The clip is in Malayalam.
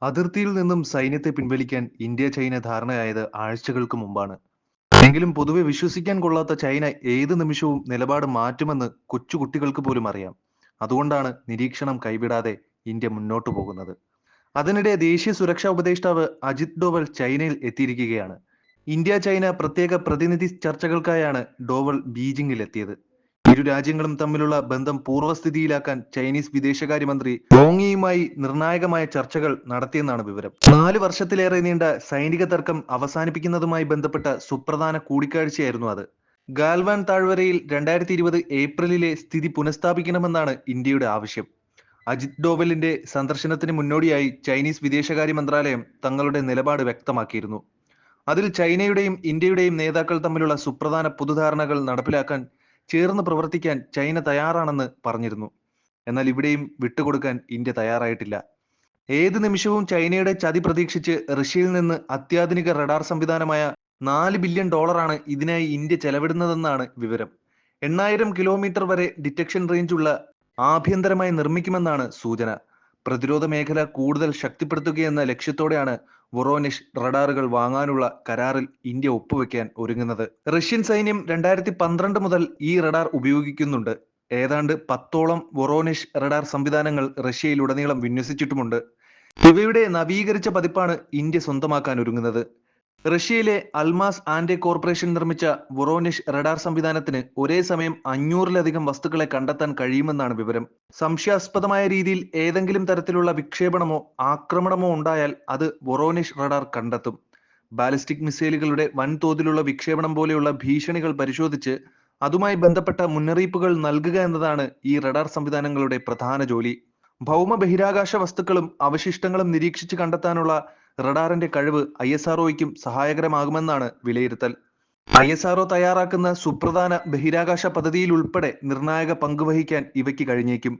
അതിർത്തിയിൽ നിന്നും സൈന്യത്തെ പിൻവലിക്കാൻ ഇന്ത്യ ചൈന ധാരണയായത് ആഴ്ചകൾക്ക് മുമ്പാണ്. എങ്കിലും പൊതുവെ വിശ്വസിക്കാൻ കൊള്ളാത്ത ചൈന ഏത് നിമിഷവും നിലപാട് മാറ്റുമെന്ന് കൊച്ചുകുട്ടികൾക്ക് പോലും അറിയാം. അതുകൊണ്ടാണ് നിരീക്ഷണം കൈവിടാതെ ഇന്ത്യ മുന്നോട്ടു പോകുന്നത്. അതിനിടെ ദേശീയ സുരക്ഷാ ഉപദേഷ്ടാവ് അജിത് ഡോവൽ ചൈനയിൽ എത്തിയിരിക്കുകയാണ്. ഇന്ത്യ ചൈന പ്രത്യേക പ്രതിനിധി ചർച്ചകൾക്കായാണ് ഡോവൽ ബീജിംഗിൽ എത്തിയത്. ഇരു രാജ്യങ്ങളും തമ്മിലുള്ള ബന്ധം പൂർവ്വസ്ഥിതിയിലാക്കാൻ ചൈനീസ് വിദേശകാര്യമന്ത്രി വാങ് യിയുമായി നിർണായകമായ ചർച്ചകൾ നടത്തിയെന്നാണ് വിവരം. 4 വർഷത്തിലേറെ നീണ്ട സൈനിക തർക്കം അവസാനിപ്പിക്കുന്നതുമായി ബന്ധപ്പെട്ട സുപ്രധാന കൂടിക്കാഴ്ചയായിരുന്നു അത്. ഗാൽവാൻ താഴ്വരയിൽ 2020 ഏപ്രിലിലെ സ്ഥിതി പുനഃസ്ഥാപിക്കണമെന്നാണ് ഇന്ത്യയുടെ ആവശ്യം. അജിത് ഡോവലിന്റെ സന്ദർശനത്തിന് മുന്നോടിയായി ചൈനീസ് വിദേശകാര്യ മന്ത്രാലയം തങ്ങളുടെ നിലപാട് വ്യക്തമാക്കിയിരുന്നു. അതിൽ ചൈനയുടെയും ഇന്ത്യയുടെയും നേതാക്കൾ തമ്മിലുള്ള സുപ്രധാന പൊതുധാരണകൾ നടപ്പിലാക്കാൻ ചേർന്ന് പ്രവർത്തിക്കാൻ ചൈന തയ്യാറാണെന്ന് പറഞ്ഞിരുന്നു. എന്നാൽ ഇവിടെയും വിട്ടുകൊടുക്കാൻ ഇന്ത്യ തയ്യാറായിട്ടില്ല. ഏത് നിമിഷവും ചൈനയുടെ ചതി പ്രതീക്ഷിച്ച് റഷ്യയിൽ നിന്ന് അത്യാധുനിക റഡാർ സംവിധാനമായ $4 ബില്യൺ ഇതിനായി ഇന്ത്യ ചെലവിടുന്നതെന്നാണ് വിവരം. 8000 കിലോമീറ്റർ വരെ ഡിറ്റക്ഷൻ റേഞ്ചുള്ള ആഭ്യന്തരമായി നിർമ്മിക്കുമെന്നാണ് സൂചന. പ്രതിരോധ മേഖല കൂടുതൽ ശക്തിപ്പെടുത്തുകയെന്ന ലക്ഷ്യത്തോടെയാണ് വൊറോനിഷ് റഡാറുകൾ വാങ്ങാനുള്ള കരാറിൽ ഇന്ത്യ ഒപ്പുവെക്കാൻ ഒരുങ്ങുന്നത്. റഷ്യൻ സൈന്യം 2012 മുതൽ ഈ റഡാർ ഉപയോഗിക്കുന്നുണ്ട്. ഏതാണ്ട് 10ഓളം വൊറോനിഷ് റഡാർ സംവിധാനങ്ങൾ റഷ്യയിലുടനീളം വിന്യസിച്ചിട്ടുമുണ്ട്. ഇവയുടെ നവീകരിച്ച പതിപ്പാണ് ഇന്ത്യ സ്വന്തമാക്കാൻ ഒരുങ്ങുന്നത്. റഷ്യയിലെ അൽമാസ് ആൻഡെ കോർപ്പറേഷൻ നിർമ്മിച്ച വൊറോനിഷ് റഡാർ സംവിധാനത്തിന് ഒരേ സമയം 500-ലധികം വസ്തുക്കളെ കണ്ടെത്താൻ കഴിയുമെന്നാണ് വിവരം. സംശയാസ്പദമായ രീതിയിൽ ഏതെങ്കിലും തരത്തിലുള്ള വിക്ഷേപണമോ ആക്രമണമോ ഉണ്ടായാൽ അത് വൊറോനിഷ് റഡാർ കണ്ടെത്തും. ബാലിസ്റ്റിക് മിസൈലുകളുടെ വൻതോതിലുള്ള വിക്ഷേപണം പോലെയുള്ള ഭീഷണികൾ പരിശോധിച്ച് അതുമായി ബന്ധപ്പെട്ട മുന്നറിയിപ്പുകൾ നൽകുക എന്നതാണ് ഈ റഡാർ സംവിധാനങ്ങളുടെ പ്രധാന ജോലി. ഭൗമ ബഹിരാകാശ വസ്തുക്കളും അവശിഷ്ടങ്ങളും നിരീക്ഷിച്ച് കണ്ടെത്താനുള്ള റഡാറിന്റെ കഴിവ് ISROയ്ക്കും സഹായകരമാകുമെന്നാണ് വിലയിരുത്തൽ. ISRO തയ്യാറാക്കുന്ന സുപ്രധാന ബഹിരാകാശ പദ്ധതിയിൽ ഉൾപ്പെടെ നിർണായക പങ്ക് വഹിക്കാൻ ഇവയ്ക്ക് കഴിഞ്ഞേക്കും.